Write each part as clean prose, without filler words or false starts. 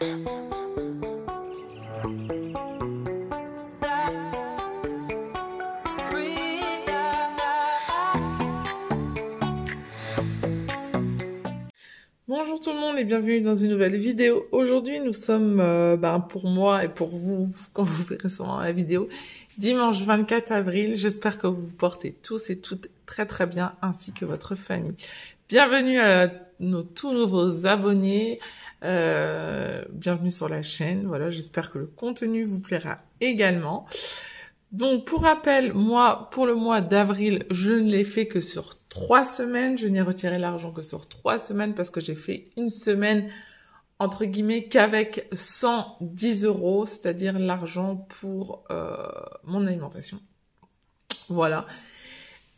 Bonjour tout le monde et bienvenue dans une nouvelle vidéo. Aujourd'hui nous sommes, pour moi et pour vous, quand vous verrez sûrement la vidéo, dimanche 24 avril. J'espère que vous vous portez tous et toutes très très bien ainsi que votre famille. Bienvenue à nos tout nouveaux abonnés, bienvenue sur la chaîne. Voilà, j'espère que le contenu vous plaira également. Donc pour rappel, moi pour le mois d'avril, je ne l'ai fait que sur 3 semaines. Je n'ai retiré l'argent que sur 3 semaines parce que j'ai fait une semaine entre guillemets qu'avec 110 €, c'est-à-dire l'argent pour mon alimentation. Voilà.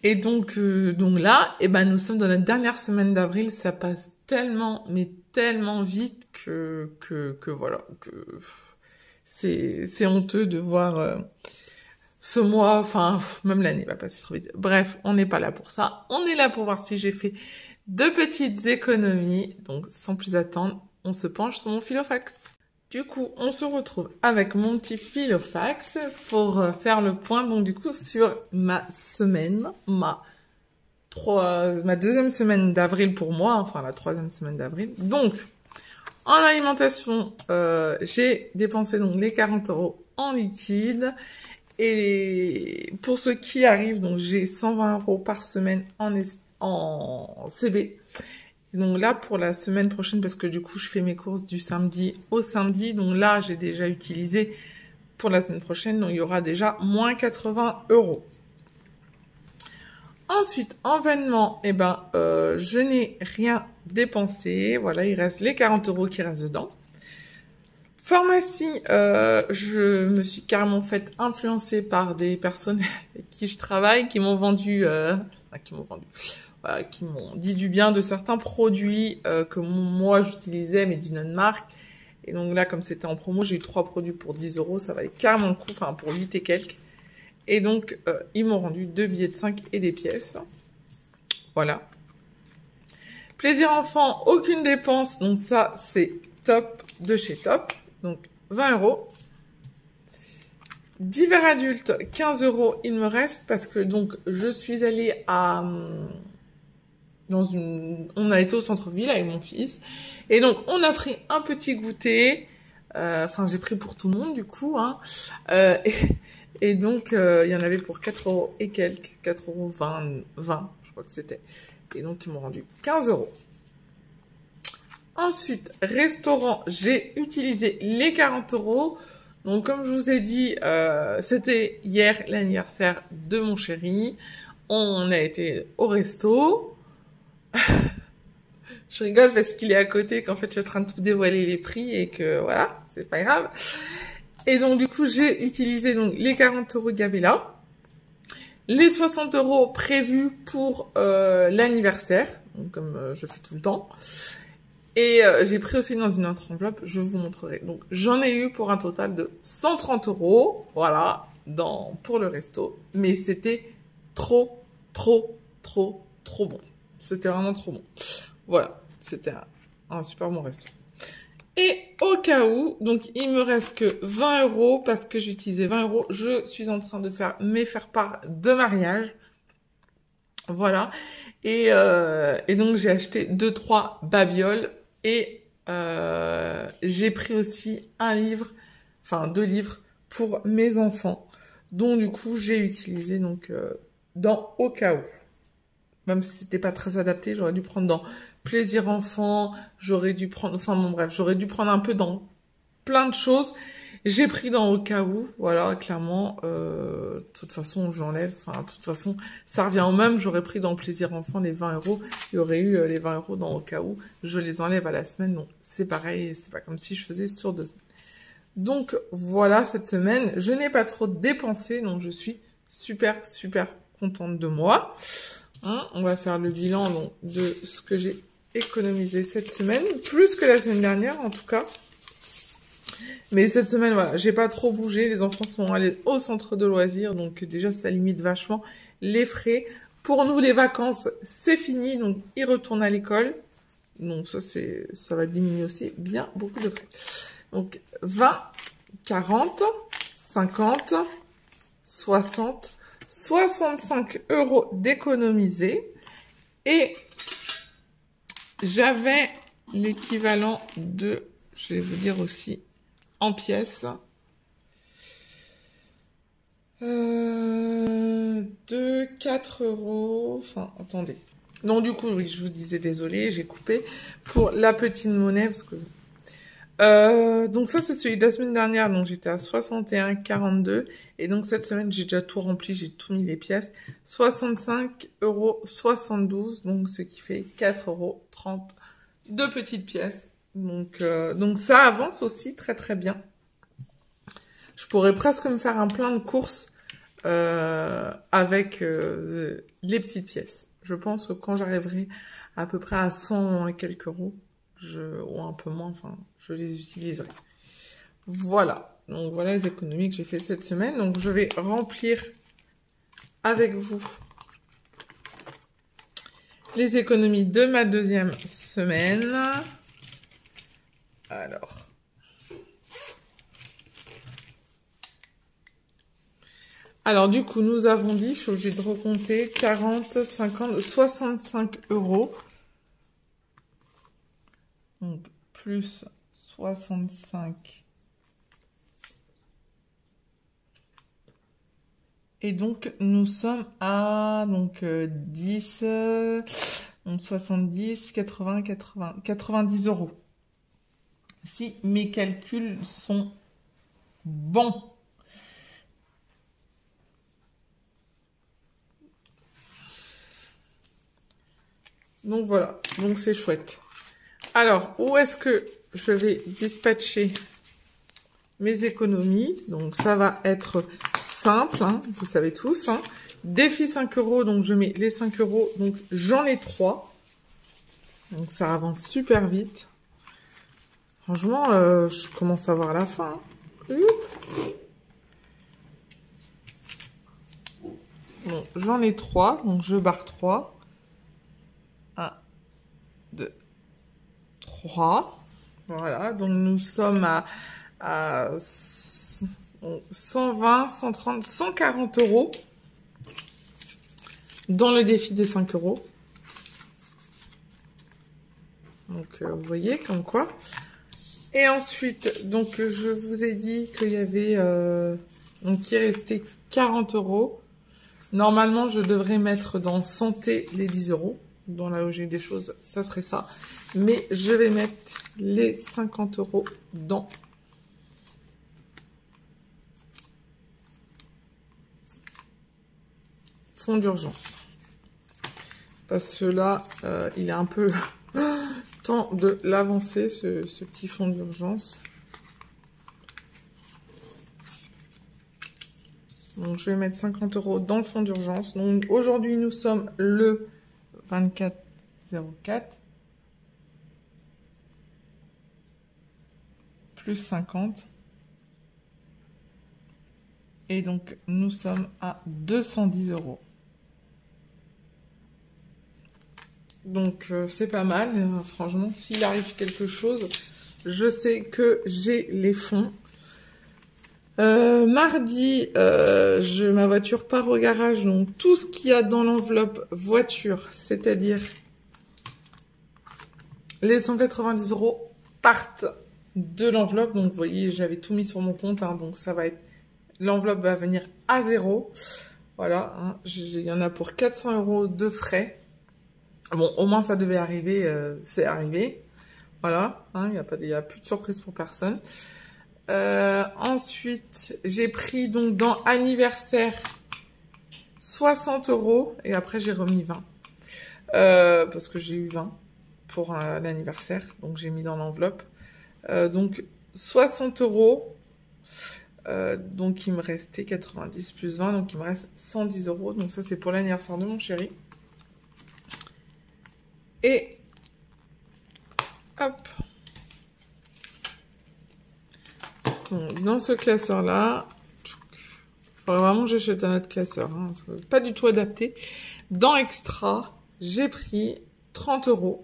Et donc là, nous sommes dans la dernière semaine d'avril. Ça passe tellement, mais tellement vite que voilà, que c'est honteux de voir ce mois, enfin, même l'année va passer trop vite. Bref, on n'est pas là pour ça. On est là pour voir si j'ai fait de petites économies. Donc, sans plus attendre, on se penche sur mon Filofax. Du coup, on se retrouve avec mon petit Filofax pour faire le point, donc du coup, sur ma semaine, ma deuxième semaine d'avril pour moi, enfin la troisième semaine d'avril. Donc, en alimentation, j'ai dépensé donc les 40 € en liquide. Et pour ceux qui arrivent, donc j'ai 120 € par semaine en CB. Donc là, pour la semaine prochaine, parce que du coup, je fais mes courses du samedi au samedi. Donc là, j'ai déjà utilisé pour la semaine prochaine. Donc il y aura déjà moins 80 €. Ensuite, en vêtements, je n'ai rien dépensé. Voilà, il reste les 40 € qui restent dedans. Pharmacie, je me suis carrément fait influencer par des personnes avec qui je travaille, qui m'ont dit du bien de certains produits que moi j'utilisais, mais d'une autre marque. Et donc là, comme c'était en promo, j'ai eu 3 produits pour 10 €, ça valait carrément le coup, enfin pour 8 et quelques. Et donc, ils m'ont rendu 2 billets de 5 et des pièces. Voilà. Plaisir enfant, aucune dépense, donc ça, c'est top de chez Top. Donc, 20 €. Divers adultes, 15 € il me reste parce que donc je suis allée on a été au centre-ville avec mon fils et donc on a pris un petit goûter. J'ai pris pour tout le monde du coup, hein. Et donc il y en avait pour 4 € et quelques, 4,20 €, je crois que c'était. Et donc ils m'ont rendu 15 €. Ensuite, restaurant, j'ai utilisé les 40 €. Donc, comme je vous ai dit, c'était hier l'anniversaire de mon chéri. On a été au resto. Je rigole parce qu'il est à côté, qu'en fait, je suis en train de tout dévoiler les prix et que voilà, c'est pas grave. Et donc, du coup, j'ai utilisé donc les 40 € Gavella. Les 60 € prévus pour l'anniversaire, donc comme je fais tout le temps. Et j'ai pris aussi dans une autre enveloppe, je vous montrerai. Donc j'en ai eu pour un total de 130 €, voilà, pour le resto. Mais c'était trop bon. C'était vraiment trop bon. Voilà, c'était un super bon resto. Et au cas où, donc il me reste que 20 € parce que j'ai utilisé 20 €. Je suis en train de faire mes faire-part de mariage. Voilà. Et donc j'ai acheté 2-3 babioles. Et j'ai pris aussi 2 livres pour mes enfants, dont du coup j'ai utilisé donc dans au cas où. Même si c'était pas très adapté, j'aurais dû prendre dans Plaisir enfant, j'aurais dû prendre, j'aurais dû prendre un peu dans plein de choses. J'ai pris dans au cas où, voilà, clairement, de toute façon, j'enlève, de toute façon, ça revient au même, j'aurais pris dans Plaisir Enfant les 20 €, il y aurait eu les 20 € dans au cas où, je les enlève à la semaine, donc c'est pareil, c'est pas comme si je faisais sur 2 semaines. Donc, voilà, cette semaine, je n'ai pas trop dépensé, donc je suis super contente de moi. Hein, on va faire le bilan donc, de ce que j'ai économisé cette semaine, plus que la semaine dernière, en tout cas. Mais cette semaine, voilà, j'ai pas trop bougé. Les enfants sont allés au centre de loisirs, donc déjà, ça limite vachement les frais. Pour nous, les vacances, c'est fini, donc ils retournent à l'école. Donc ça va diminuer aussi bien beaucoup de frais. Donc 20, 40, 50, 60, 65 € d'économiser. Et j'avais l'équivalent de, je vais vous dire aussi, en pièces. De 4 €. Enfin, attendez. Donc, du coup, oui, je vous disais, désolé, j'ai coupé pour la petite monnaie parce que... donc ça, c'est celui de la semaine dernière. Donc, j'étais à 61,42. Et donc, cette semaine, j'ai déjà tout rempli. J'ai tout mis les pièces. 65,72 €. Donc, ce qui fait 4,30 € de petites pièces. Donc, ça avance aussi très, très bien. Je pourrais presque me faire un plein de courses avec les petites pièces. Je pense que quand j'arriverai à peu près à 100 et quelques euros, ou un peu moins, enfin, je les utiliserai. Voilà. Donc, voilà les économies que j'ai fait cette semaine. Donc, je vais remplir avec vous les économies de ma deuxième semaine. Alors, du coup, nous avons dit, je suis obligée de recompter, 40, 50, 65 €. Donc, plus 65. Et donc, nous sommes à, 10, 70, 80, 90 €. Si mes calculs sont bons. Donc voilà, donc c'est chouette. Alors, où est-ce que je vais dispatcher mes économies? Donc ça va être simple, hein, vous savez tous. Hein. Défi 5 €, donc je mets les 5 €, donc j'en ai 3. Donc ça avance super vite. Franchement, je commence à voir la fin. Hein. Bon, j'en ai 3, donc je barre 3. 1, 2, 3. Voilà, donc nous sommes à 120, 130, 140 € dans le défi des 5 €. Donc, vous voyez, comme quoi. Et ensuite, donc, je vous ai dit qu'il y avait... donc, il restait 40 €. Normalement, je devrais mettre dans santé les 10 €. Dans la logique des choses, ça serait ça. Mais je vais mettre les 50 € dans fonds d'urgence. Parce que là, il est un peu temps de l'avancer, ce petit fonds d'urgence. Donc, je vais mettre 50 € dans le fonds d'urgence. Donc, aujourd'hui, nous sommes le 24/04. Plus 50. Et donc, nous sommes à 210 €. Donc, c'est pas mal. Franchement, s'il arrive quelque chose, je sais que j'ai les fonds. Mardi, ma voiture part au garage. Donc, tout ce qu'il y a dans l'enveloppe voiture, c'est-à-dire les 190 € partent de l'enveloppe. Donc, vous voyez, j'avais tout mis sur mon compte. Hein, donc, ça va être... L'enveloppe va venir à 0. Voilà. Hein, il y en a pour 400 € de frais. Bon, au moins, ça devait arriver. C'est arrivé. Voilà. Hein, il y a plus de surprise pour personne. Ensuite, j'ai pris donc dans anniversaire 60 €. Et après, j'ai remis 20. Parce que j'ai eu 20 pour l'anniversaire. Donc, j'ai mis dans l'enveloppe. Donc 60 €. Donc il me restait 90 plus 20. Donc il me reste 110 €. Donc ça c'est pour l'anniversaire de mon chéri. Et hop. Donc, dans ce classeur là, il faudrait vraiment que j'achète un autre classeur. Hein, pas du tout adapté. Dans extra, j'ai pris 30 €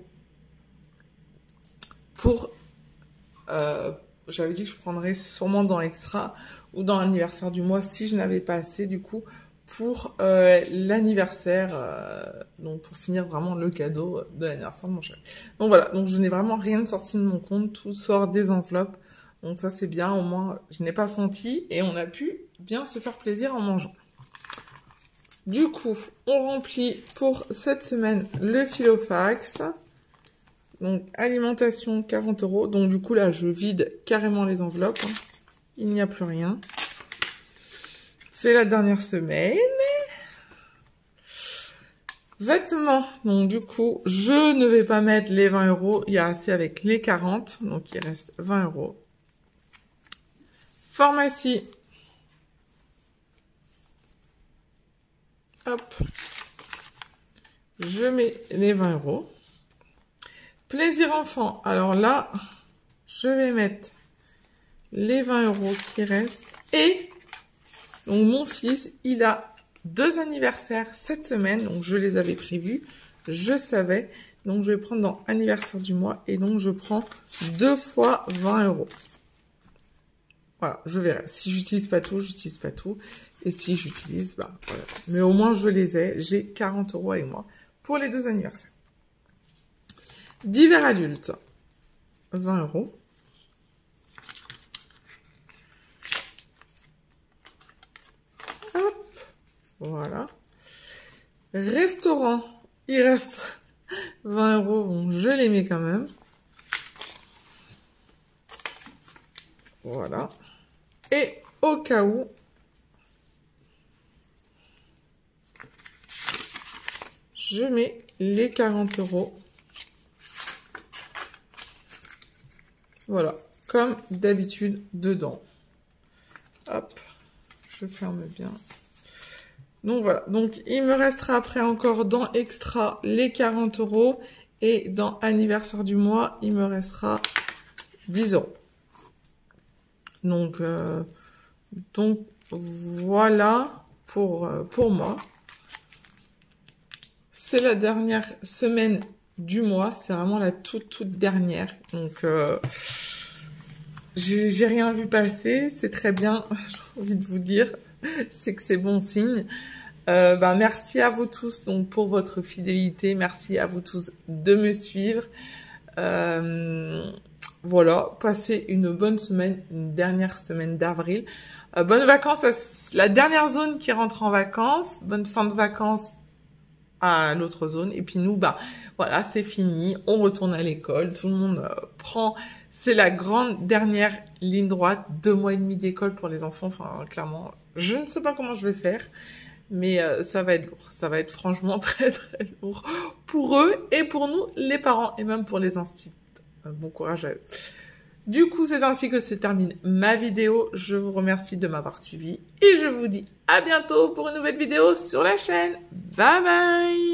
pour j'avais dit que je prendrais sûrement dans Extra ou dans l'anniversaire du mois si je n'avais pas assez du coup pour l'anniversaire, donc pour finir vraiment le cadeau de l'anniversaire de mon chéri. Donc voilà, donc je n'ai vraiment rien sorti de mon compte, tout sort des enveloppes. Donc ça c'est bien, au moins je n'ai pas senti et on a pu bien se faire plaisir en mangeant. Du coup, on remplit pour cette semaine le Filofax. Donc alimentation 40 €. Donc du coup là je vide carrément les enveloppes. Il n'y a plus rien. C'est la dernière semaine. Vêtements. Donc du coup je ne vais pas mettre les 20 €. Il y a assez avec les 40. Donc il reste 20 €. Pharmacie. Hop. Je mets les 20 €. Plaisir enfant. Alors là, je vais mettre les 20 € qui restent. Et donc mon fils, il a 2 anniversaires cette semaine. Donc je les avais prévus. Je savais. Donc je vais prendre dans anniversaire du mois. Et donc je prends 2 fois 20 €. Voilà, je verrai. Si j'utilise pas tout, j'utilise pas tout. Et si j'utilise, bah voilà. Mais au moins je les ai. J'ai 40 € avec moi pour les 2 anniversaires. Divers adultes, 20 €. Hop, voilà. Restaurant, il reste 20 €. Bon, je les mets quand même. Voilà. Et au cas où, je mets les 40 €. Voilà, comme d'habitude dedans. Hop, je ferme bien. Donc voilà, donc il me restera après encore dans Extra les 40 € et dans anniversaire du mois, il me restera 10 €. Donc voilà pour moi. C'est la dernière semaine du mois, c'est vraiment la toute dernière. Donc j'ai rien vu passer, c'est très bien, j'ai envie de vous dire, c'est que c'est bon signe. Merci à vous tous donc pour votre fidélité, merci à vous tous de me suivre. Voilà, passez une bonne semaine, une dernière semaine d'avril. Bonnes vacances à la dernière zone qui rentre en vacances. Bonne fin de vacances à l'autre zone. Et puis nous, voilà, c'est fini. On retourne à l'école. Tout le monde prend... C'est la grande dernière ligne droite. 2 mois et demi d'école pour les enfants. Enfin, clairement, je ne sais pas comment je vais faire. Mais ça va être lourd. Ça va être franchement très lourd pour eux et pour nous, les parents, et même pour les instituts. Bon courage à eux. Du coup, c'est ainsi que se termine ma vidéo. Je vous remercie de m'avoir suivi et je vous dis à bientôt pour une nouvelle vidéo sur la chaîne. Bye bye!